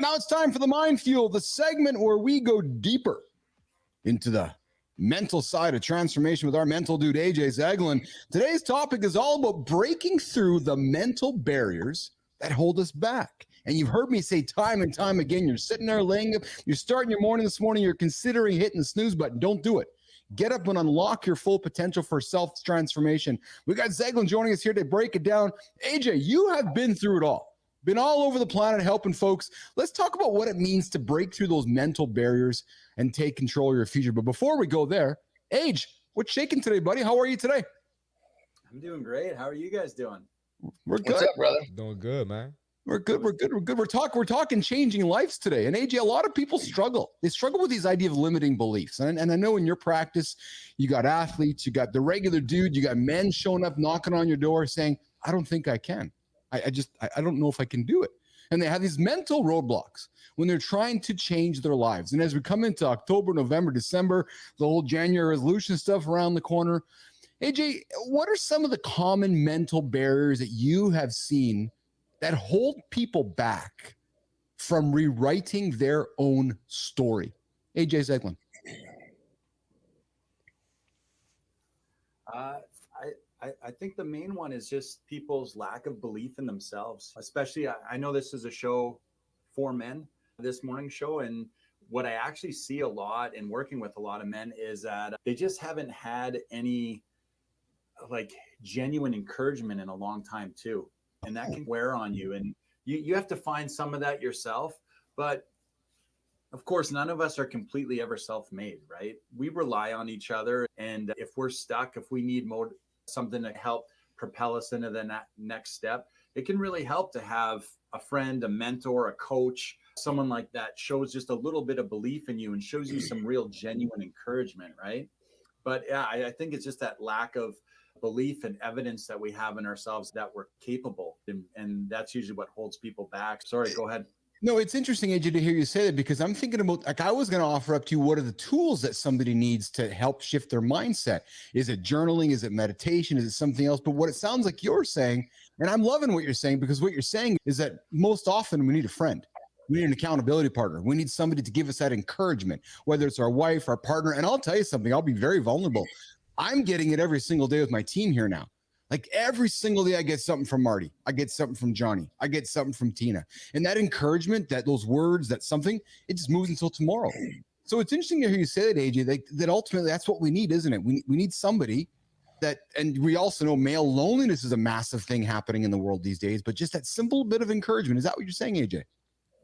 Now it's time for the Mind Fuel, the segment where we go deeper into the mental side of transformation with our mental dude, AJ Zin. Today's topic is all about breaking through the mental barriers that hold us back. And you've heard me say time and time again, you're sitting there laying up, you're starting your morning this morning, you're considering hitting the snooze button. Don't do it. Get up and unlock your full potential for self-transformation. We got Zeglin joining us here to break it down. AJ, you have been through it all. Been all over the planet helping folks. Let's talk about what it means to break through those mental barriers and take control of your future. But before we go there, AJ, what's shaking today, buddy? How are you today? I'm doing great. How are you guys doing? We're good. What's up, brother? Doing good, man. We're good. We're talking changing lives today. And AJ, a lot of people struggle. They struggle with these idea of limiting beliefs. And I know in your practice, you got athletes, you got the regular dude, you got men showing up, knocking on your door saying, I don't think I can. I don't know if I can do it. And they have these mental roadblocks when they're trying to change their lives. And as we come into October, November, December, the whole January resolution stuff around the corner, AJ, what are some of the common mental barriers that you have seen that hold people back from rewriting their own story? AJ Zin. I think the main one is just people's lack of belief in themselves, especially I know this is a show for men, this morning show. And what I actually see a lot in working with a lot of men is that they just haven't had any like genuine encouragement in a long time too. And that can wear on you. And you have to find some of that yourself. But of course, none of us are completely ever self-made, right? We rely on each other. And if we're stuck, if we need something to help propel us into the next step, it can really help to have a friend, a mentor, a coach, someone like that shows just a little bit of belief in you and shows you some real genuine encouragement, right? But yeah, I think it's just that lack of belief and evidence that we have in ourselves that we're capable. And that's usually what holds people back. Sorry, go ahead. No, it's interesting, AJ, to hear you say that, because I'm thinking about, like, I was going to offer up to you, what are the tools that somebody needs to help shift their mindset? Is it journaling? Is it meditation? Is it something else? But what it sounds like you're saying, and I'm loving what you're saying, because what you're saying is that most often we need a friend. We need an accountability partner. We need somebody to give us that encouragement, whether it's our wife, our partner. And I'll tell you something, I'll be very vulnerable. I'm getting it every single day with my team here now. Like every single day I get something from Marty. I get something from Johnny. I get something from Tina. And that encouragement, that those words, that something, it just moves until tomorrow. So it's interesting to hear you say that, AJ, that ultimately that's what we need, isn't it? We need somebody that, and we also know male loneliness is a massive thing happening in the world these days, but just that simple bit of encouragement. Is that what you're saying, AJ?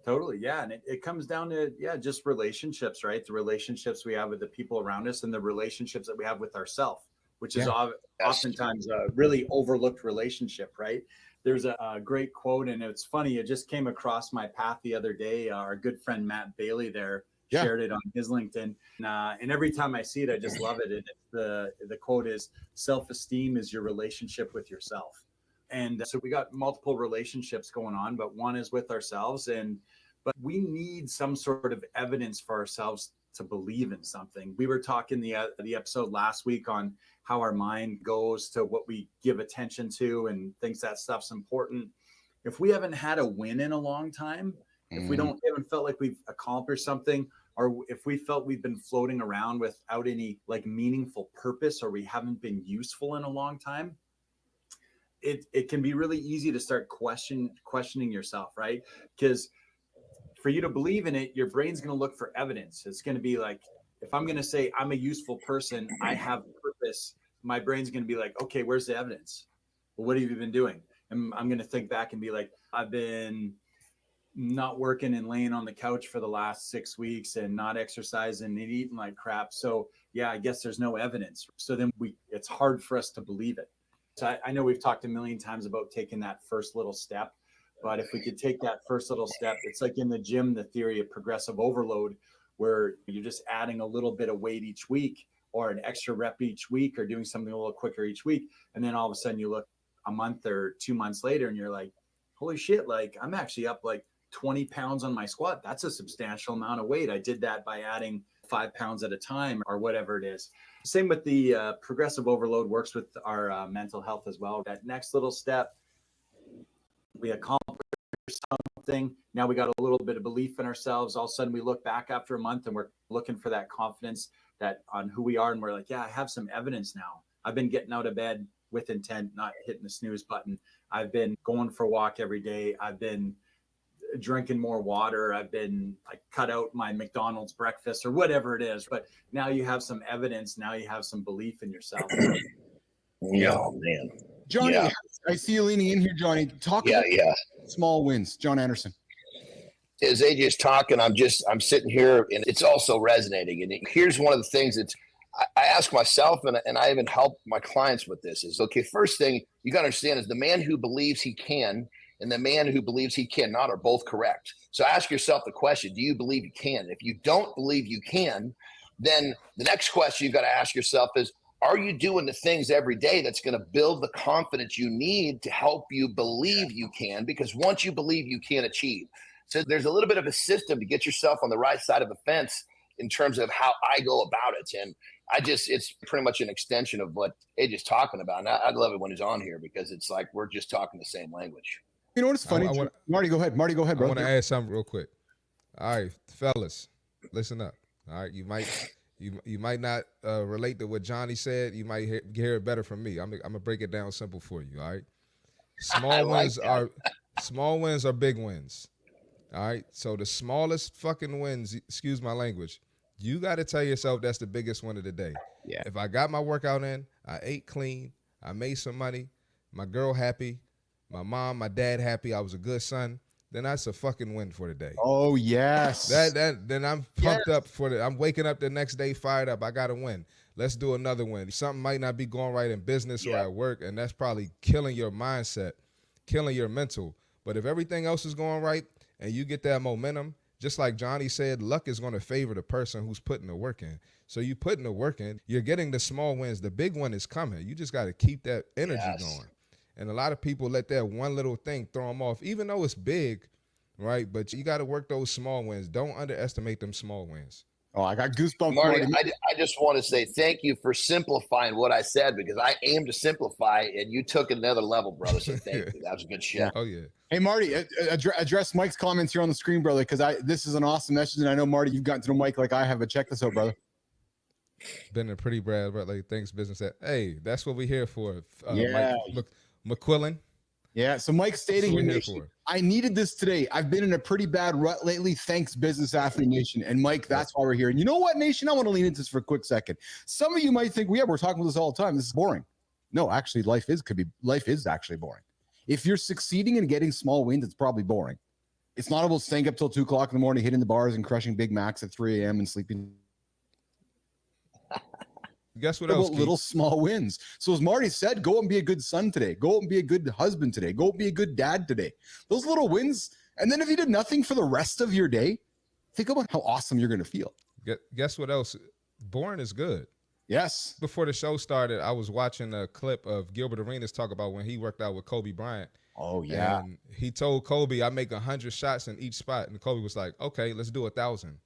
Totally. Yeah. And it comes down to, just relationships, right? The relationships we have with the people around us and the relationships that we have with ourselves, which is oftentimes a really overlooked relationship, right? There's a great quote, and it's funny. It just came across my path the other day. Our good friend, Matt Bailey there shared it on his LinkedIn. And every time I see it, I just love it. And the quote is, self-esteem is your relationship with yourself. And so we got multiple relationships going on, but one is with ourselves. But we need some sort of evidence for ourselves to believe in something. We were talking the episode last week on how our mind goes to what we give attention to and thinks that stuff's important. If we haven't had a win in a long time, if we haven't felt like we've accomplished something, or if we felt we've been floating around without any like meaningful purpose, or we haven't been useful in a long time, it can be really easy to start questioning yourself, right? Because for you to believe in it, your brain's going to look for evidence. It's going to be like, if I'm going to say I'm a useful person, I have purpose, my brain's going to be like, okay, where's the evidence? Well, what have you been doing? And I'm going to think back and be like, I've been not working and laying on the couch for the last 6 weeks and not exercising and eating like crap. So yeah, I guess there's no evidence. So then it's hard for us to believe it. So I know we've talked a million times about taking that first little step, but if we could take that first little step, it's like in the gym, the theory of progressive overload, where you're just adding a little bit of weight each week, or an extra rep each week, or doing something a little quicker each week. And then all of a sudden you look a month or 2 months later and you're like, holy shit, like I'm actually up like 20 pounds on my squat. That's a substantial amount of weight. I did that by adding 5 pounds at a time, or whatever it is. Same with the progressive overload works with our mental health as well. That next little step, we accomplish something something. Now we got a little bit of belief in ourselves. All of a sudden we look back after a month and we're looking for that confidence that on who we are. And we're like, yeah, I have some evidence now. I've been getting out of bed with intent, not hitting the snooze button. I've been going for a walk every day. I've been drinking more water. I've been like cut out my McDonald's breakfast or whatever it is. But now you have some evidence. Now you have some belief in yourself. Yeah, man. Johnny, Yeah. I see you leaning in here, Johnny. Talk about small wins. John Anderson. As AJ's talking, I'm sitting here and it's also resonating. And here's one of the things that I ask myself, and I even help my clients with this is, okay, first thing you got to understand is the man who believes he can and the man who believes he cannot are both correct. So ask yourself the question, do you believe you can? If you don't believe you can, then the next question you've got to ask yourself is, are you doing the things every day that's going to build the confidence you need to help you believe you can? Because once you believe you can achieve. So there's a little bit of a system to get yourself on the right side of the fence in terms of how I go about it. And it's pretty much an extension of what AJ's talking about. And I love it when he's on here because it's like we're just talking the same language. You know what's funny? Marty, go ahead. Marty, go ahead, bro. I want to add something real quick. All right, fellas, listen up. All right, you might not relate to what Johnny said. You might hear it better from me. I'm gonna break it down simple for you. All right, small wins are big wins. All right, so the smallest fucking wins, excuse my language, you got to tell yourself that's the biggest win of the day. Yeah. If I got my workout in, I ate clean, I made some money, my girl happy, my mom, my dad happy, I was a good son, then that's a fucking win for the day. Oh, yes. Then I'm pumped up I'm waking up the next day fired up. I got to win. Let's do another win. Something might not be going right in business or at work, and that's probably killing your mindset, killing your mental. But if everything else is going right and you get that momentum, just like Johnny said, luck is going to favor the person who's putting the work in. So you putting the work in, you're getting the small wins. The big one is coming. You just got to keep that energy going. And a lot of people let that one little thing throw them off, even though it's big, right? But you got to work those small wins. Don't underestimate them small wins. Oh, I got goosebumps. Marty, I just want to say thank you for simplifying what I said because I aimed to simplify and you took it another level, brother. So thank you. That was a good shit. Yeah. Oh, yeah. Hey, Marty, address Mike's comments here on the screen, brother, because this is an awesome message. And I know, Marty, you've gotten to know Mike like I have, but check this out, brother. Been a pretty bad, like, thanks, business. Hey, that's what we're here for. Mike McQuillan. Yeah, so Mike's stating here, I needed this today. I've been in a pretty bad rut lately. Thanks, Business Athlete Nation. And Mike, that's why we're here. And you know what, Nation? I want to lean into this for a quick second. Some of you might think, we're talking about this all the time. This is boring. No, actually, life is actually boring. If you're succeeding and getting small wins, it's probably boring. It's not about staying up till 2 o'clock in the morning, hitting the bars and crushing Big Macs at 3 a.m. and sleeping. Guess what else? Little small wins. So as Marty said, go out and be a good son today. Go out and be a good husband today. Go out and be a good dad today. Those little wins. And then if you did nothing for the rest of your day, think about how awesome you're going to feel. Guess what else? Boring is good. Yes. Before the show started, I was watching a clip of Gilbert Arenas talk about when he worked out with Kobe Bryant. Oh, yeah. And he told Kobe, I make 100 shots in each spot. And Kobe was like, okay, let's do 1,000.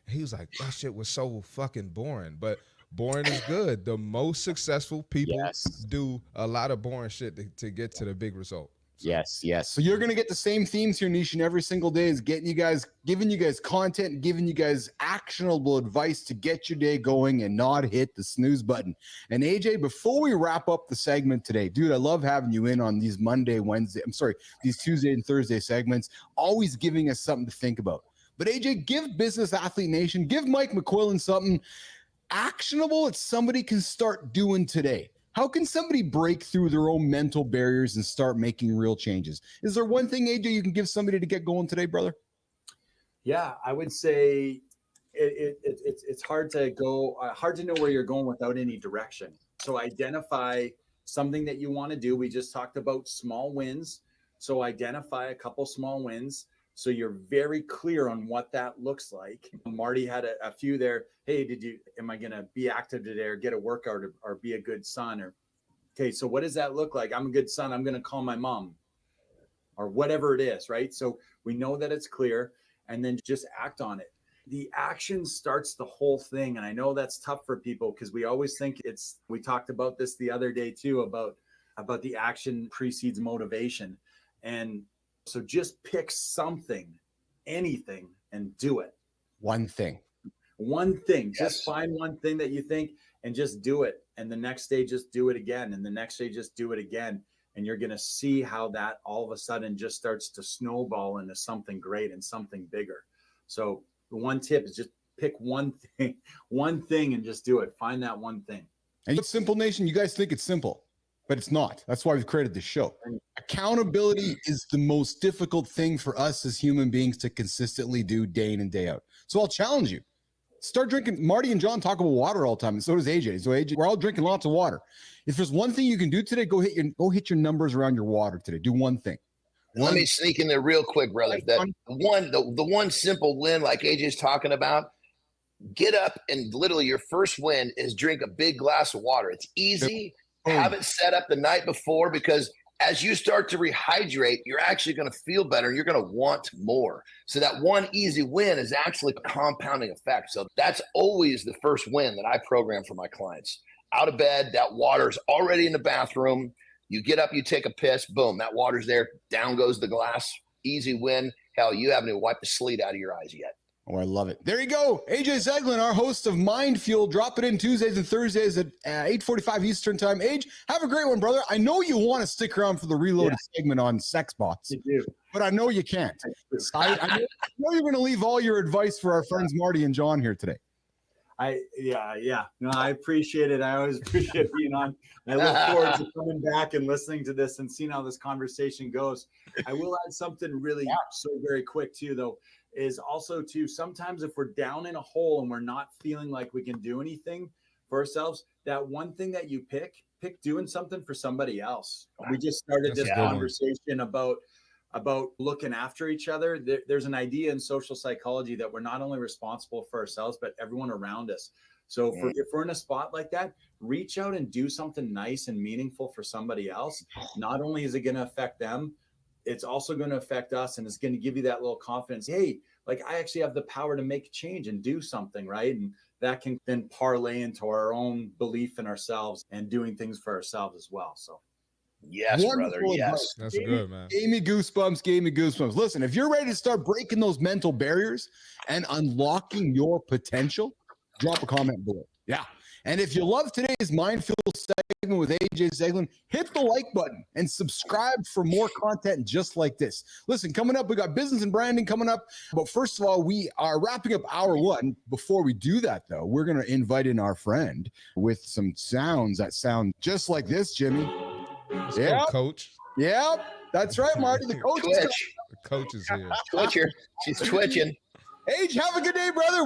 He was like, that shit was so fucking boring. But boring is good. The most successful people do a lot of boring shit to get to the big result. So. Yes. So you're going to get the same themes here, Nishan, every single day is giving you guys content, giving you guys actionable advice to get your day going and not hit the snooze button. And AJ, before we wrap up the segment today, dude, I love having you in on these these Tuesday and Thursday segments, always giving us something to think about. But AJ, give Business Athlete Nation, give Mike McQuillan something actionable that somebody can start doing today. How can somebody break through their own mental barriers and start making real changes? Is there one thing, AJ, you can give somebody to get going today, brother? Yeah, I would say it's hard to know where you're going without any direction. So identify something that you want to do. We just talked about small wins. So identify a couple small wins. So you're very clear on what that looks like. Marty had a few there. Hey, am I going to be active today or get a workout or be a good son? Or, okay, so what does that look like? I'm a good son. I'm going to call my mom or whatever it is, right? So we know that it's clear and then just act on it. The action starts the whole thing. And I know that's tough for people because we always think we talked about this the other day too, about the action precedes motivation. And So just pick something, anything, and do it. One thing. One thing. Yes. Just find one thing that you think and just do it. And the next day, just do it again. And the next day, just do it again. And you're going to see how that all of a sudden just starts to snowball into something great and something bigger. So the one tip is just pick one thing and just do it. Find that one thing. And it's simple, nation. You guys think it's simple, but it's not. That's why we've created this show. Accountability is the most difficult thing for us as human beings to consistently do day in and day out. So I'll challenge you. Start drinking. Marty and John talk about water all the time, and so does AJ. So AJ, we're all drinking lots of water. If there's one thing you can do today, go hit your numbers around your water today. Do one thing. Let me sneak in there real quick, brother. That the one simple win, like AJ's talking about, get up and literally your first win is drink a big glass of water. It's easy. Have it set up the night before, because as you start to rehydrate, you're actually going to feel better and you're going to want more. So that one easy win is actually a compounding effect. So that's always the first win that I program for my clients. Out of bed, that water's already in the bathroom. You get up, you take a piss, boom, that water's there. Down goes the glass. Easy win. Hell, you haven't even wiped the sleet out of your eyes yet. Oh, I love it. There you go. AJ Zeglin, our host of Mind Fuel. Drop it in Tuesdays and Thursdays at 8:45 Eastern time. AJ, have a great one, brother. I know you want to stick around for the reloaded segment on sex bots, but I know you can't. I know you're going to leave all your advice for our friends Marty and John here today. Yeah. No, I appreciate it. I always appreciate being on. I look forward to coming back and listening to this and seeing how this conversation goes. I will add something really so very quick too, though, is also too, sometimes if we're down in a hole and we're not feeling like we can do anything for ourselves, that one thing that you pick doing something for somebody else. We just started this conversation about looking after each other. There's an idea in social psychology that we're not only responsible for ourselves, but everyone around us. So if we're in a spot like that, reach out and do something nice and meaningful for somebody else. Not only is it going to affect them, it's also going to affect us, and it's going to give you that little confidence. Hey, like I actually have the power to make change and do something, right? And that can then parlay into our own belief in ourselves and doing things for ourselves as well. So yes, wonderful brother. Yes. advice. That's good, man. Gave me goosebumps. Listen, if you're ready to start breaking those mental barriers and unlocking your potential, drop a comment below. Yeah. And if you love today's Mind Fuel segment with AJ Zeglin, hit the like button and subscribe for more content just like this. Listen, coming up, we got business and branding coming up. But first of all, we are wrapping up hour one. Before we do that, though, we're going to invite in our friend with some sounds that sound just like this, Jimmy. Yeah, coach. Yep. That's right, Marty. The coach. Twitch. The coach is here. Twitcher. She's twitching. Age, have a good day, brother.